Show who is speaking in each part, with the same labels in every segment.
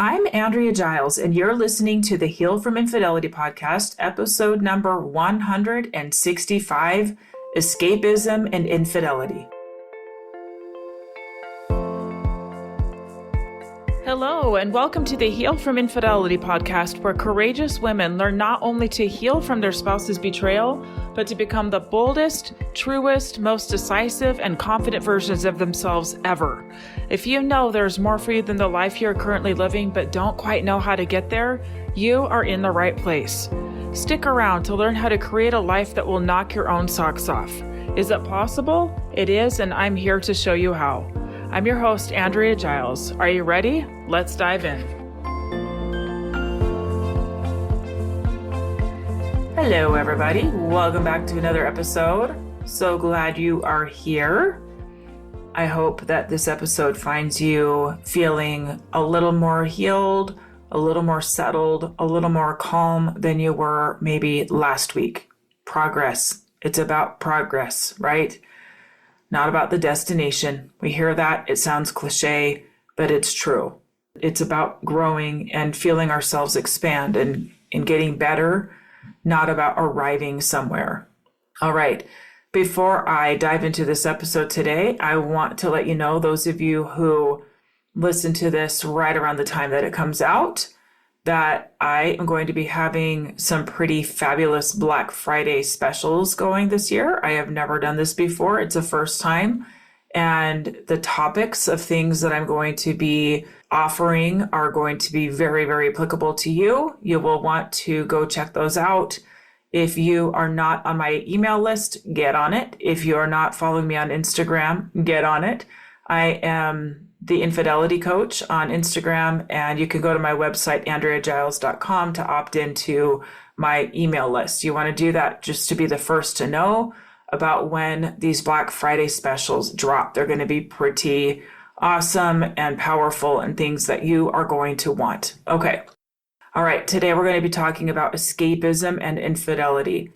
Speaker 1: I'm Andrea Giles, and you're listening to the Heal from Infidelity podcast, episode number 165, Escapism and Infidelity. Hello, and welcome to the Heal from Infidelity podcast, where courageous women learn not only to heal from their spouse's betrayal, but to become the boldest, truest, most decisive, and confident versions of themselves ever. If you know there's more for you than the life you're currently living, but don't quite know how to get there, you are in the right place. Stick around to learn how to create a life that will knock your own socks off. Is it possible? It is, and I'm here to show you how. I'm your host, Andrea Giles. Are you ready? Let's dive in. Hello, everybody. Welcome back to another episode. So glad you are here. I hope that this episode finds you feeling a little more healed, a little more settled, a little more calm than you were maybe last week. Progress. It's about progress, right? Not about the destination. We hear that. It sounds cliche, but it's true. It's about growing and feeling ourselves expand and getting better, not about arriving somewhere. All right. Before I dive into this episode today, I want to let you know, those of you who listen to this right around the time that it comes out, that I am going to be having some pretty fabulous Black Friday specials going this year. I have never done this before. It's a first time. And the topics of things that I'm going to be offering are going to be very, very applicable to you. You will want to go check those out. If you are not on my email list, get on it. If you are not following me on Instagram, get on it. I am the Infidelity Coach on Instagram, and you can go to my website, andreagiles.com, to opt into my email list. You want to do that just to be the first to know about when these Black Friday specials drop. They're going to be pretty awesome and powerful and things that you are going to want. Okay. All right. Today we're going to be talking about escapism and infidelity.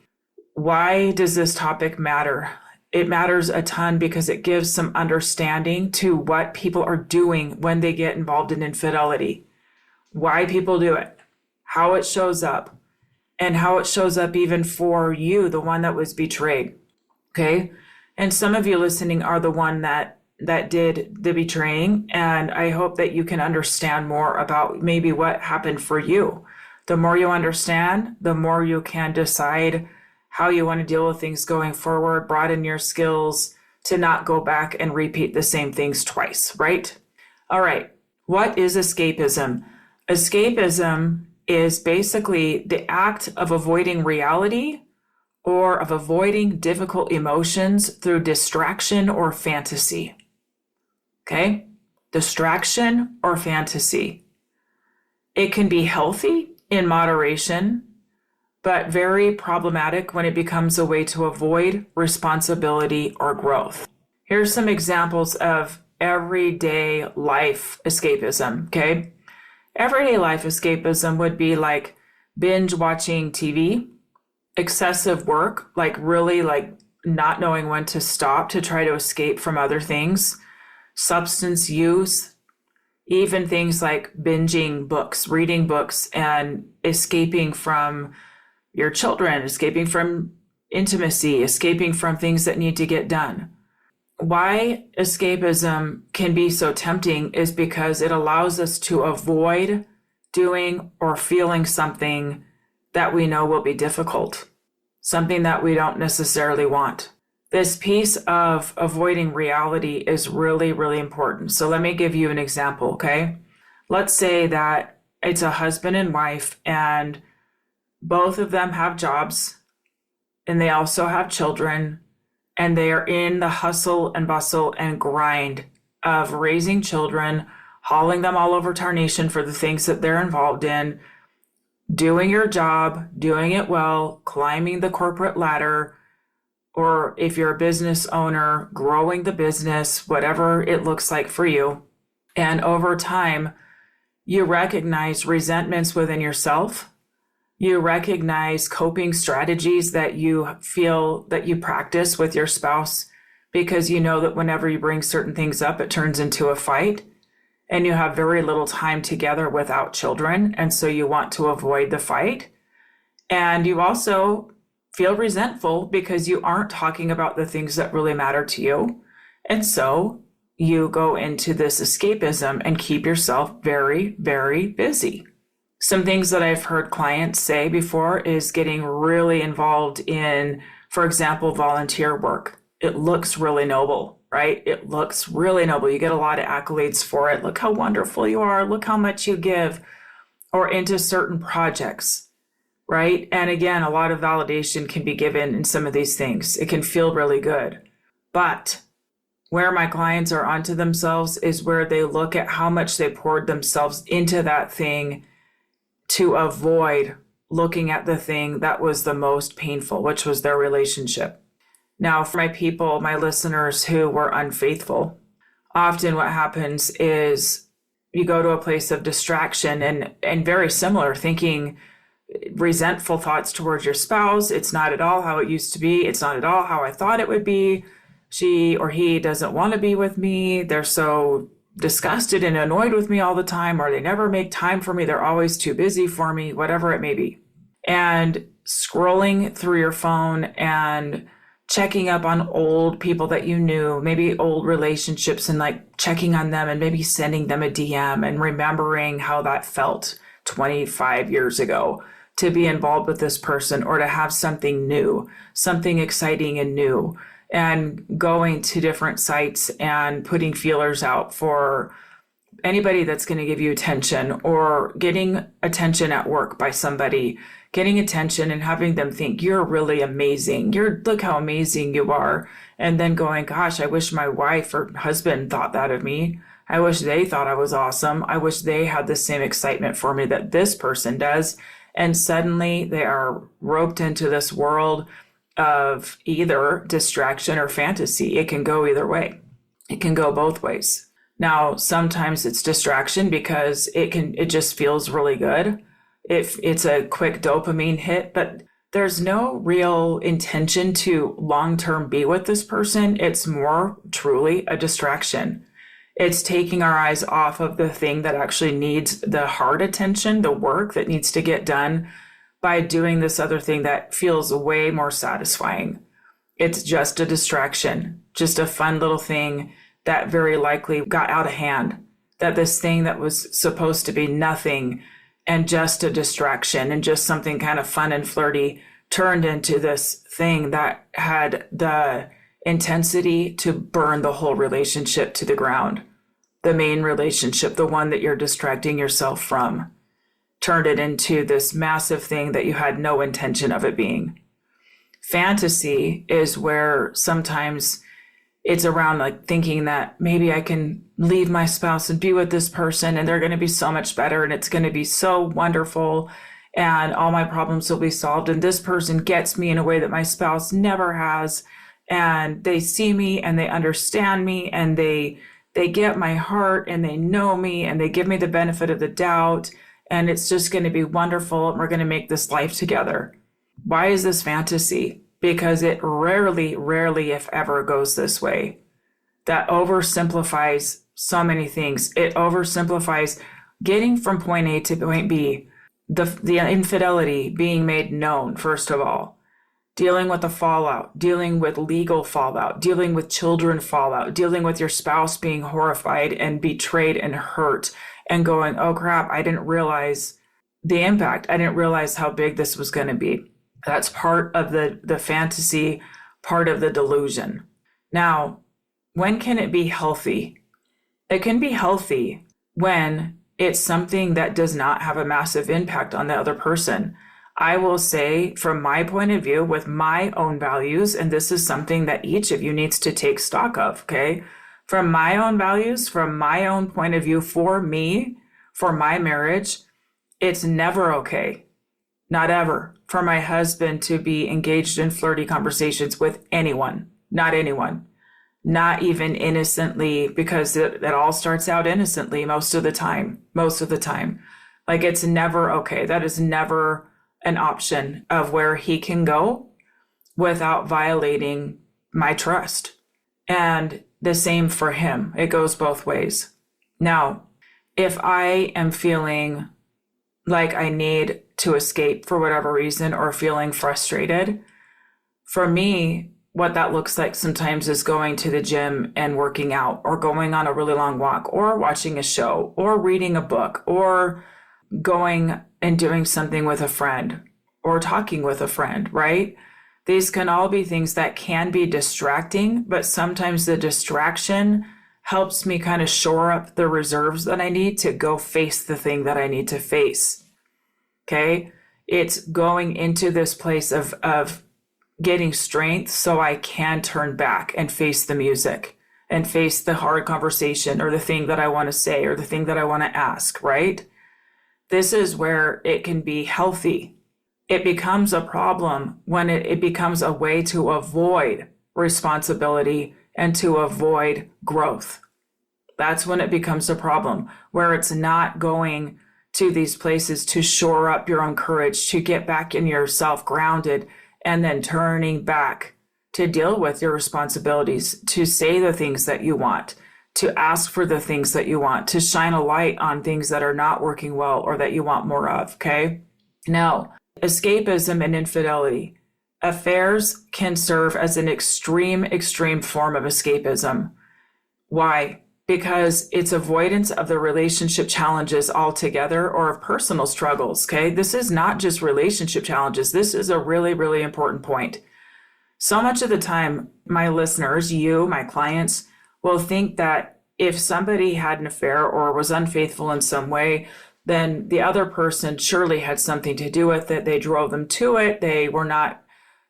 Speaker 1: Why does this topic matter? It matters a ton because it gives some understanding to what people are doing when they get involved in infidelity, why people do it, how it shows up, and how it shows up even for you, the one that was betrayed. Okay. And some of you listening are the one that did the betraying. And I hope that you can understand more about maybe what happened for you. The more you understand, the more you can decide how you want to deal with things going forward, broaden your skills to not go back and repeat the same things twice, right? All right. What is escapism? Escapism is basically the act of avoiding reality or of avoiding difficult emotions through distraction or fantasy. Okay? Distraction or fantasy. It can be healthy in moderation, but very problematic when it becomes a way to avoid responsibility or growth. Here's some examples of everyday life escapism, okay? Everyday life escapism would be like binge watching TV, excessive work, like really like not knowing when to stop to try to escape from other things, substance use, even things like binging books, reading books, and escaping from your children, escaping from intimacy, escaping from things that need to get done. Why escapism can be so tempting is because it allows us to avoid doing or feeling something that we know will be difficult, something that we don't necessarily want. This piece of avoiding reality is really, really important. So let me give you an example, okay? Let's say that it's a husband and wife, and both of them have jobs, and they also have children, and they are in the hustle and bustle and grind of raising children, hauling them all over tarnation for the things that they're involved in, doing your job, doing it well, climbing the corporate ladder, or if you're a business owner, growing the business, whatever it looks like for you. And over time, you recognize resentments within yourself. You recognize coping strategies that you feel that you practice with your spouse because you know that whenever you bring certain things up, it turns into a fight. and you have very little time together without children. And so you want to avoid the fight. And you also feel resentful because you aren't talking about the things that really matter to you. And so you go into this escapism and keep yourself very, very busy. Some things that I've heard clients say before is getting really involved in, for example, volunteer work. It looks really noble, right? It looks really noble. You get a lot of accolades for it. Look how wonderful you are. Look how much you give. Or into certain projects, right? And again, a lot of validation can be given in some of these things. It can feel really good. But where my clients are onto themselves is where they look at how much they poured themselves into that thing to avoid looking at the thing that was the most painful, which was their relationship. Now, for my people, my listeners who were unfaithful, often what happens is you go to a place of distraction and very similar, thinking resentful thoughts towards your spouse. It's not at all how it used to be. It's not at all how I thought it would be. She or he doesn't want to be with me. They're so disgusted and annoyed with me all the time, or they never make time for me. They're always too busy for me, whatever it may be. And scrolling through your phone and checking up on old people that you knew, maybe old relationships, and like checking on them and maybe sending them a DM and remembering how that felt 25 years ago to be involved with this person or to have something new, something exciting and new, and going to different sites and putting feelers out for anybody that's going to give you attention, or getting attention at work by somebody, getting attention and having them think you're really amazing. Look how amazing you are. And then going, gosh, I wish my wife or husband thought that of me. I wish they thought I was awesome. I wish they had the same excitement for me that this person does. And suddenly they are roped into this world of either distraction or fantasy. It can go either way. It can go both ways. Now, sometimes it's distraction because it just feels really good. If it's a quick dopamine hit, but there's no real intention to long-term be with this person. It's more truly a distraction. It's taking our eyes off of the thing that actually needs the hard attention, the work that needs to get done, by doing this other thing that feels way more satisfying. It's just a distraction, just a fun little thing that very likely got out of hand, that this thing that was supposed to be nothing and just a distraction and just something kind of fun and flirty turned into this thing that had the intensity to burn the whole relationship to the ground. The main relationship, the one that you're distracting yourself from, turned it into this massive thing that you had no intention of it being. Fantasy is where sometimes it's around like thinking that maybe I can leave my spouse and be with this person and they're going to be so much better and it's going to be so wonderful and all my problems will be solved. And this person gets me in a way that my spouse never has. And they see me and they understand me and they get my heart and they know me and they give me the benefit of the doubt. And it's just going to be wonderful. And we're going to make this life together. Why is this fantasy? Because it rarely, if ever, goes this way. That oversimplifies so many things. It oversimplifies getting from point A to point B, the infidelity being made known, first of all, dealing with the fallout, dealing with legal fallout, dealing with children fallout, dealing with your spouse being horrified and betrayed and hurt and going, oh crap, I didn't realize the impact. I didn't realize how big this was going to be. That's part of the fantasy, part of the delusion. Now, when can it be healthy? It can be healthy when it's something that does not have a massive impact on the other person. I will say, from my point of view, with my own values, and this is something that each of you needs to take stock of, okay? From my own values, from my own point of view, for me, for my marriage, it's never okay, not ever, for my husband to be engaged in flirty conversations with anyone, not even innocently, because it all starts out innocently most of the time. Like, it's never okay. That is never an option of where he can go without violating my trust. And the same for him. It goes both ways. Now, If I am feeling like I need to escape for whatever reason or feeling frustrated, for me, what that looks like sometimes is going to the gym and working out, or going on a really long walk, or watching a show, or reading a book, or going and doing something with a friend, or talking with a friend, right? These can all be things that can be distracting, but sometimes the distraction helps me kind of shore up the reserves that I need to go face the thing that I need to face. Okay? It's going into this place of getting strength so I can turn back and face the music and face the hard conversation or the thing that I want to say or the thing that I want to ask, right? This is where it can be healthy. It becomes a problem when it becomes a way to avoid responsibility and to avoid growth. That's when it becomes a problem, where it's not going to these places to shore up your own courage, to get back in yourself grounded, and then turning back to deal with your responsibilities, to say the things that you want, to ask for the things that you want, to shine a light on things that are not working well or that you want more of, okay? Now, escapism and infidelity. Affairs can serve as an extreme form of escapism. Why? Because it's avoidance of the relationship challenges altogether or of personal struggles, okay? This is not just relationship challenges. This is a really, really important point. So much of the time, my listeners, you, my clients, will think that if somebody had an affair or was unfaithful in some way, then the other person surely had something to do with it. They drove them to it. They were not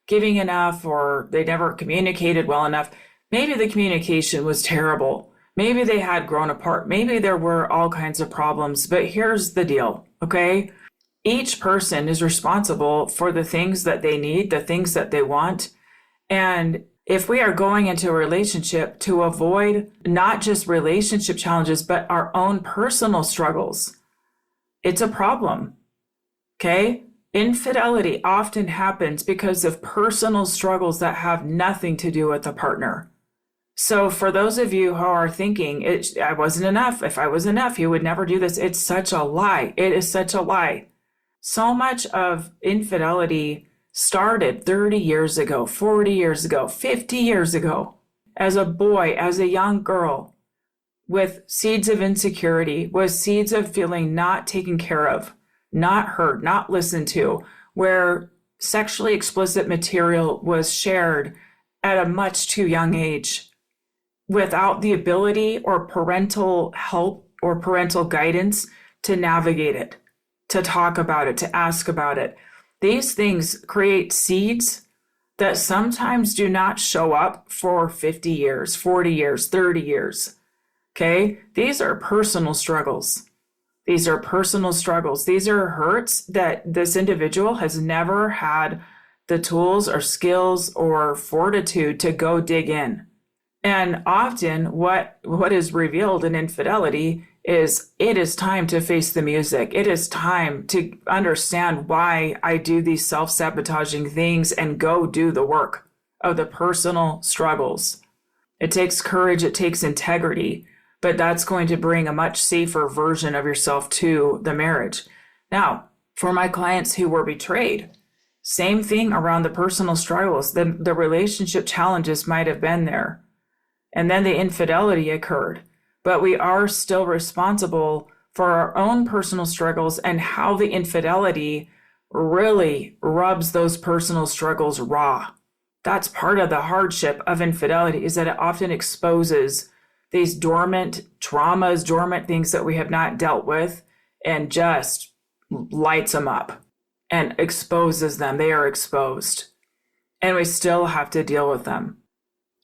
Speaker 1: giving enough, or they never communicated well enough. Maybe the communication was terrible. Maybe they had grown apart. Maybe there were all kinds of problems. But here's the deal, okay? Each person is responsible for the things that they need, the things that they want. And if we are going into a relationship to avoid not just relationship challenges, but our own personal struggles, it's a problem, okay? Infidelity often happens because of personal struggles that have nothing to do with the partner. So for those of you who are thinking, I wasn't enough. If I was enough, he would never do this. It's such a lie. It is such a lie. So much of infidelity started 30 years ago, 40 years ago, 50 years ago, as a boy, as a young girl, with seeds of insecurity, with seeds of feeling not taken care of, not heard, not listened to, where sexually explicit material was shared at a much too young age, without the ability or parental help or parental guidance to navigate it, to talk about it, to ask about it. These things create seeds that sometimes do not show up for 50 years, 40 years, 30 years. Okay? These are personal struggles. These are personal struggles. These are hurts that this individual has never had the tools or skills or fortitude to go dig in. And often what is revealed in infidelity is it is time to face the music. It is time to understand why I do these self-sabotaging things and go do the work of the personal struggles. It takes courage, it takes integrity, but that's going to bring a much safer version of yourself to the marriage. Now, for my clients who were betrayed, same thing around the personal struggles. The relationship challenges might have been there. And then the infidelity occurred. But we are still responsible for our own personal struggles and how the infidelity really rubs those personal struggles raw. That's part of the hardship of infidelity, is that it often exposes these dormant traumas, dormant things that we have not dealt with, and just lights them up and exposes them. They are exposed. And we still have to deal with them.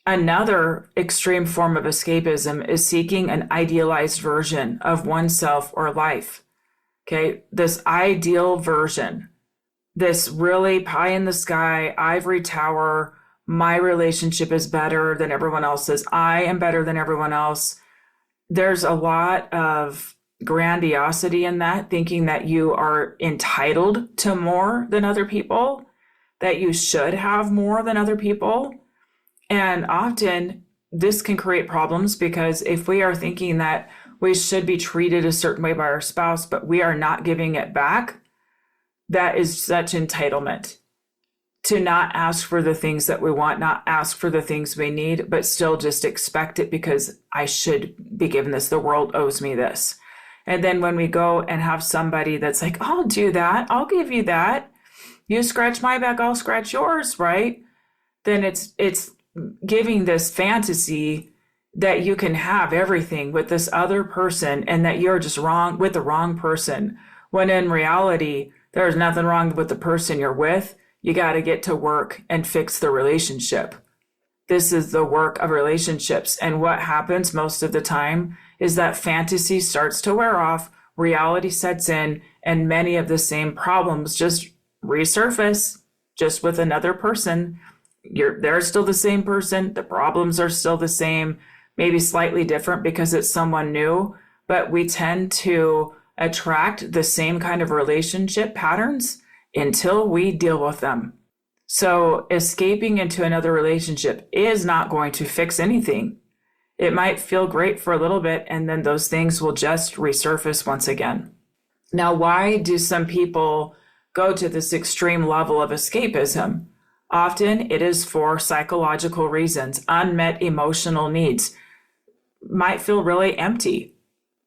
Speaker 1: Another extreme form of escapism is seeking an idealized version of oneself or life. Okay, this ideal version, this really pie in the sky, ivory tower, my relationship is better than everyone else's, I am better than everyone else. There's a lot of grandiosity in that, thinking that you are entitled to more than other people, that you should have more than other people. And often this can create problems, because if we are thinking that we should be treated a certain way by our spouse, but we are not giving it back. That is such entitlement. To not ask for the things that we want, not ask for the things we need, but still just expect it because I should be given this. The world owes me this. And then when we go and have somebody that's like, I'll do that, I'll give you that. You scratch my back, I'll scratch yours, right? Then it's giving this fantasy that you can have everything with this other person and that you're just wrong with the wrong person. When in reality, there's nothing wrong with the person you're with. You got to get to work and fix the relationship. This is the work of relationships. And what happens most of the time is that fantasy starts to wear off, reality sets in, and many of the same problems just resurface just with another person. They're still the same person. The problems are still the same, maybe slightly different because it's someone new, but we tend to attract the same kind of relationship patterns until we deal with them. So escaping into another relationship is not going to fix anything. It might feel great for a little bit, and then those things will just resurface once again. Now, why do some people go to this extreme level of escapism? Often it is for psychological reasons. Unmet emotional needs might feel really empty,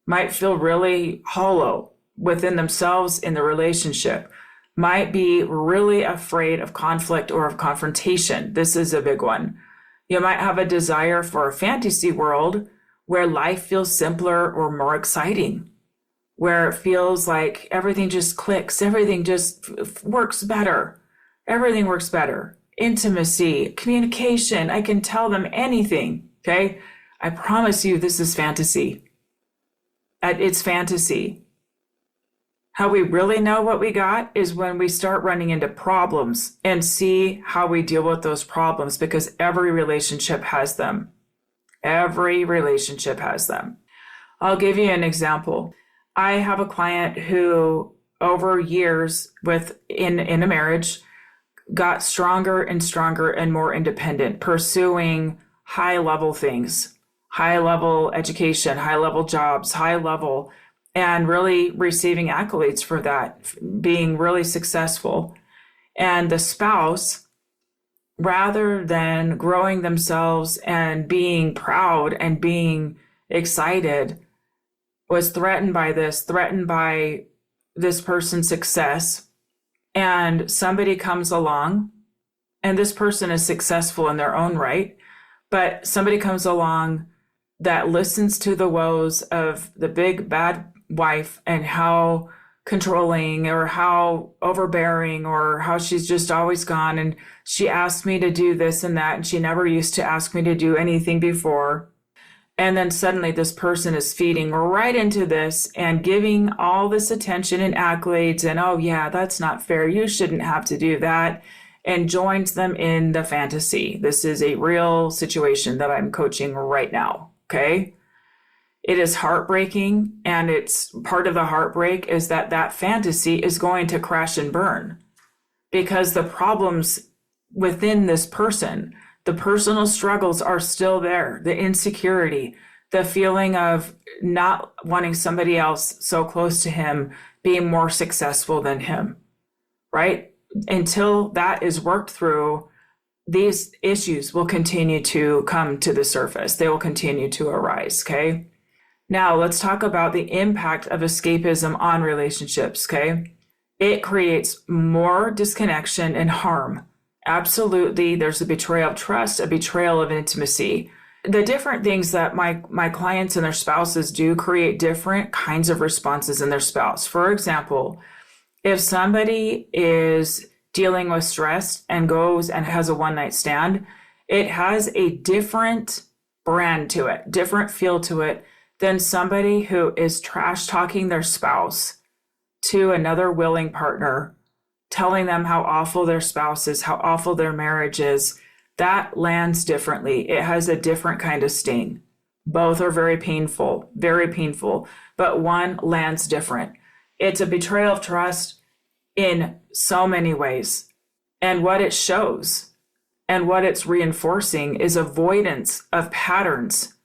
Speaker 1: might feel really hollow within themselves in the relationship, might be really afraid of conflict or of confrontation. This is a big one. You might have a desire for a fantasy world where life feels simpler or more exciting, where it feels like everything just clicks, everything just works better. Everything works better. Intimacy, communication, I can tell them anything, okay? I promise you this is fantasy. It's fantasy. How we really know what we got is when we start running into problems and see how we deal with those problems, because every relationship has them. Every relationship has them. I'll give you an example. I have a client who over years in a marriage got stronger and stronger and more independent, pursuing high level things, high level education, high level jobs, high level, and really receiving accolades for that, being really successful. And the spouse, rather than growing themselves and being proud and being excited, was threatened by this person's success. And somebody comes along, and this person is successful in their own right, but somebody comes along that listens to the woes of the big bad wife and how controlling or how overbearing or how she's just always gone, and she asked me to do this and that, and she never used to ask me to do anything before. And then suddenly this person is feeding right into this and giving all this attention and accolades and, oh yeah, that's not fair, you shouldn't have to do that, and joins them in the fantasy. This is a real situation that I'm coaching right now, okay? It is heartbreaking, and it's part of the heartbreak is that fantasy is going to crash and burn because the problems within this person, the personal struggles are still there. The insecurity, the feeling of not wanting somebody else so close to him being more successful than him, right? Until that is worked through, these issues will continue to come to the surface. They will continue to arise, okay? Now, let's talk about the impact of escapism on relationships, okay? It creates more disconnection and harm. Absolutely, there's a betrayal of trust, a betrayal of intimacy. The different things that my clients and their spouses do create different kinds of responses in their spouse. For example, if somebody is dealing with stress and goes and has a one-night stand, it has a different brand to it, different feel to it than somebody who is trash talking their spouse to another willing partner, telling them how awful their spouse is, how awful their marriage is. That lands differently. It has a different kind of sting. Both are very painful, but one lands different. It's a betrayal of trust in so many ways. And what it shows and what it's reinforcing is avoidance of patterns,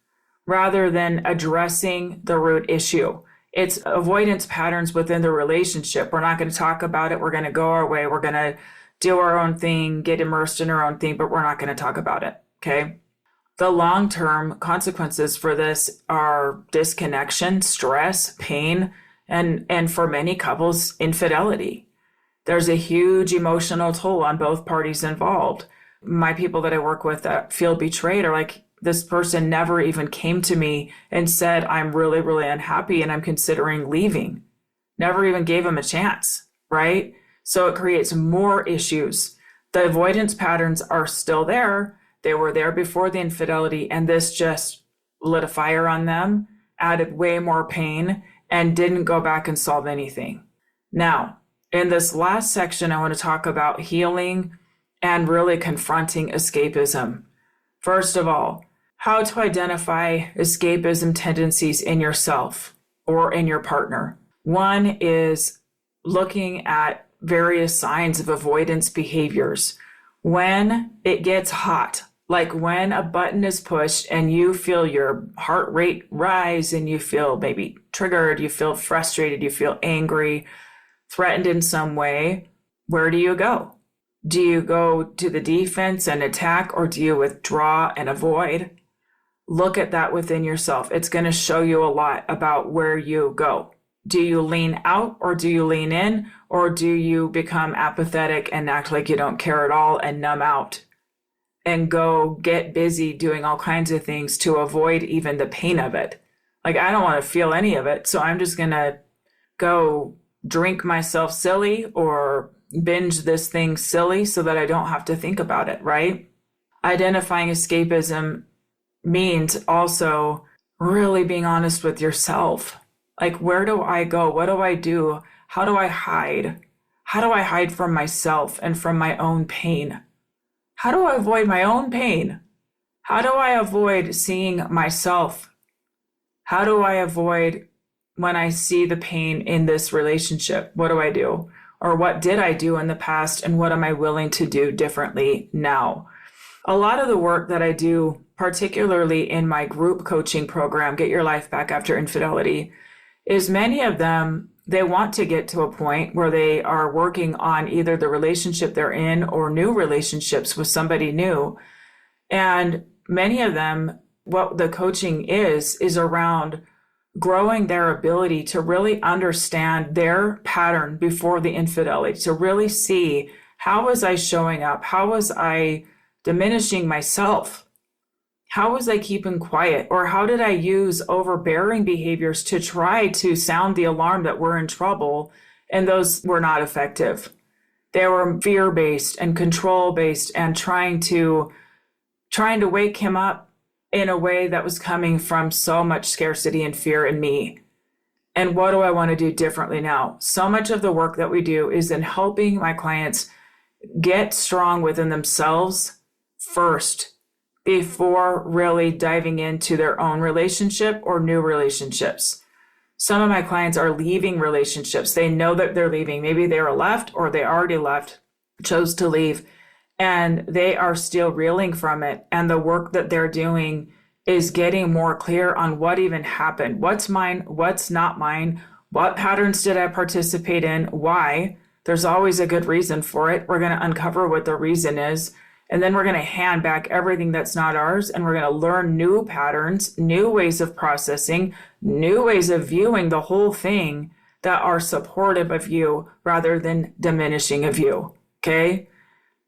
Speaker 1: rather than addressing the root issue. It's avoidance patterns within the relationship. We're not going to talk about it. We're going to go our way. We're going to do our own thing, get immersed in our own thing, but we're not going to talk about it. Okay. The long-term consequences for this are disconnection, stress, pain, and for many couples, infidelity. There's a huge emotional toll on both parties involved. My people that I work with that feel betrayed are like, this person never even came to me and said, I'm really, really unhappy and I'm considering leaving. Never even gave them a chance, right? So it creates more issues. The avoidance patterns are still there. They were there before the infidelity, and this just lit a fire on them, added way more pain, and didn't go back and solve anything. Now, in this last section, I want to talk about healing and really confronting escapism. First of all, how to identify escapism tendencies in yourself or in your partner. One is looking at various signs of avoidance behaviors. When it gets hot, like when a button is pushed and you feel your heart rate rise and you feel maybe triggered, you feel frustrated, you feel angry, threatened in some way, where do you go? Do you go to the defense and attack, or do you withdraw and avoid? Look at that within yourself. It's going to show you a lot about where you go. Do you lean out or do you lean in, or do you become apathetic and act like you don't care at all and numb out and go get busy doing all kinds of things to avoid even the pain of it? Like, I don't want to feel any of it, so I'm just going to go drink myself silly or binge this thing silly so that I don't have to think about it, right? Identifying escapism means also really being honest with yourself. Like, where do I go? What do I do? How do I hide? How do I hide from myself and from my own pain? How do I avoid my own pain? How do I avoid seeing myself? How do I avoid when I see the pain in this relationship? What do I do? Or what did I do in the past, and what am I willing to do differently now? A lot of the work that I do, particularly in my group coaching program, Get Your Life Back After Infidelity, is many of them, they want to get to a point where they are working on either the relationship they're in or new relationships with somebody new. And many of them, what the coaching is around growing their ability to really understand their pattern before the infidelity, to really see, how was I showing up? How was I diminishing myself? How was I keeping quiet? Or how did I use overbearing behaviors to try to sound the alarm that we're in trouble? And those were not effective. They were fear-based and control-based and trying to wake him up in a way that was coming from so much scarcity and fear in me. And what do I want to do differently now? So much of the work that we do is in helping my clients get strong within themselves first, before really diving into their own relationship or new relationships. Some of my clients are leaving relationships. They know that they're leaving. Maybe they were left or they already left, chose to leave, and they are still reeling from it. And the work that they're doing is getting more clear on what even happened. What's mine? What's not mine? What patterns did I participate in? Why? There's always a good reason for it. We're going to uncover what the reason is. And then we're going to hand back everything that's not ours. And we're going to learn new patterns, new ways of processing, new ways of viewing the whole thing that are supportive of you rather than diminishing of you. Okay?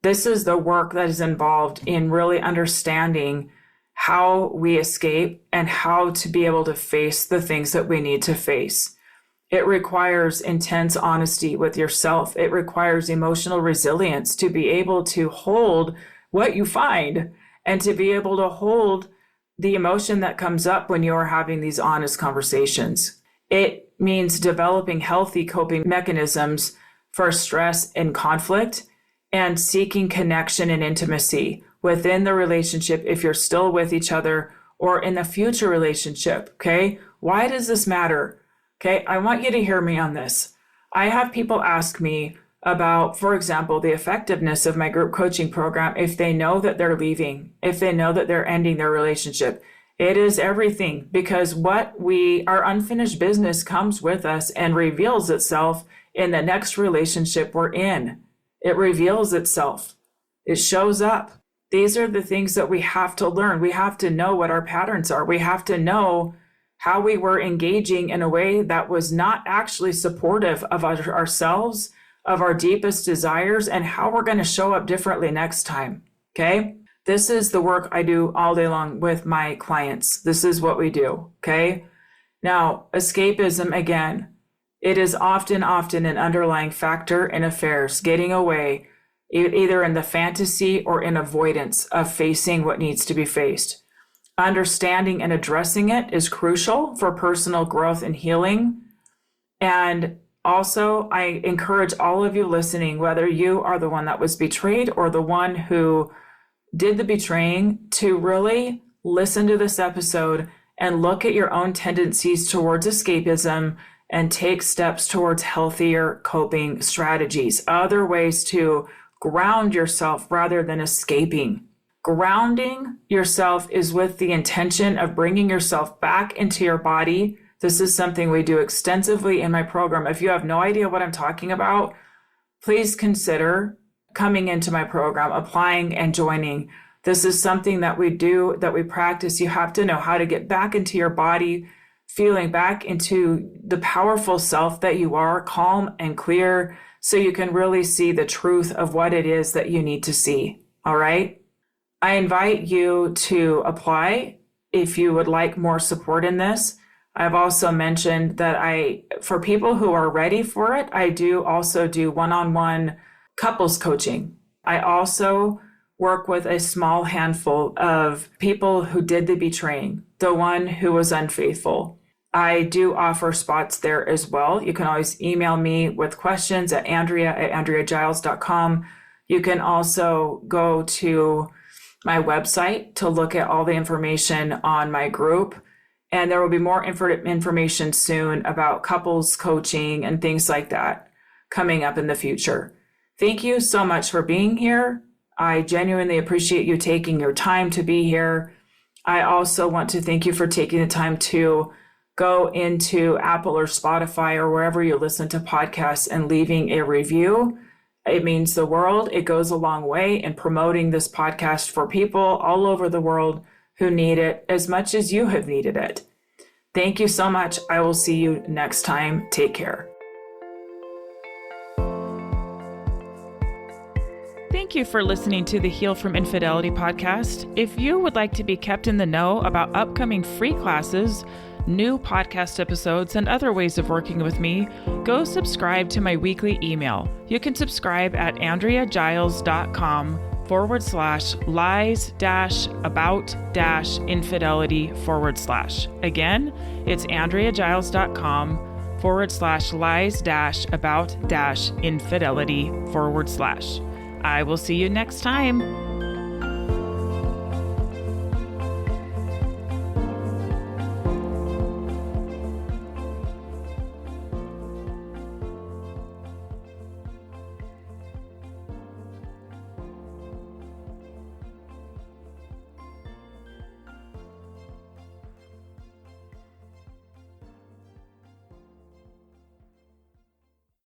Speaker 1: This is the work that is involved in really understanding how we escape and how to be able to face the things that we need to face. It requires intense honesty with yourself. It requires emotional resilience to be able to hold what you find and to be able to hold the emotion that comes up when you're having these honest conversations. It means developing healthy coping mechanisms for stress and conflict and seeking connection and intimacy within the relationship if you're still with each other or in a future relationship, okay? Why does this matter? Okay, I want you to hear me on this. I have people ask me about, for example, the effectiveness of my group coaching program if they know that they're leaving, if they know that they're ending their relationship, It is everything, because our unfinished business comes with us and reveals itself in the next relationship we're in. It reveals itself. It shows up. These are the things that we have to learn. We have to know what our patterns are. We have to know how we were engaging in a way that was not actually supportive of ourselves, of our deepest desires, and how we're going to show up differently next time. Okay? This is the work I do all day long with my clients. This is what we do. Okay? Now, escapism, again, it is often an underlying factor in affairs, getting away, either in the fantasy or in avoidance of facing what needs to be faced. Understanding and addressing it is crucial for personal growth and healing. And also, I encourage all of you listening, whether you are the one that was betrayed or the one who did the betraying, to really listen to this episode and look at your own tendencies towards escapism and take steps towards healthier coping strategies, other ways to ground yourself rather than escaping. Grounding yourself is with the intention of bringing yourself back into your body. This is something we do extensively in my program. If you have no idea what I'm talking about, please consider coming into my program, applying and joining. This is something that we do, that we practice. You have to know how to get back into your body, feeling back into the powerful self that you are, calm and clear, so you can really see the truth of what it is that you need to see. All right? I invite you to apply if you would like more support in this. I've also mentioned that for people who are ready for it, I do also do one-on-one couples coaching. I also work with a small handful of people who did the betraying, the one who was unfaithful. I do offer spots there as well. You can always email me with questions at andrea@andreagiles.com. You can also go to my website to look at all the information on my group. And there will be more information soon about couples coaching and things like that coming up in the future. Thank you so much for being here. I genuinely appreciate you taking your time to be here. I also want to thank you for taking the time to go into Apple or Spotify or wherever you listen to podcasts and leaving a review. It means the world. It goes a long way in promoting this podcast for people all over the world who need it as much as you have needed it. Thank you so much. I will see you next time. Take care. Thank you for listening to the Heal from Infidelity podcast. If you would like to be kept in the know about upcoming free classes, new podcast episodes, and other ways of working with me, go subscribe to my weekly email. You can subscribe at andreagiles.com/lies-about-infidelity/. Again, it's andreagiles.com/lies-about-infidelity/. I will see you next time.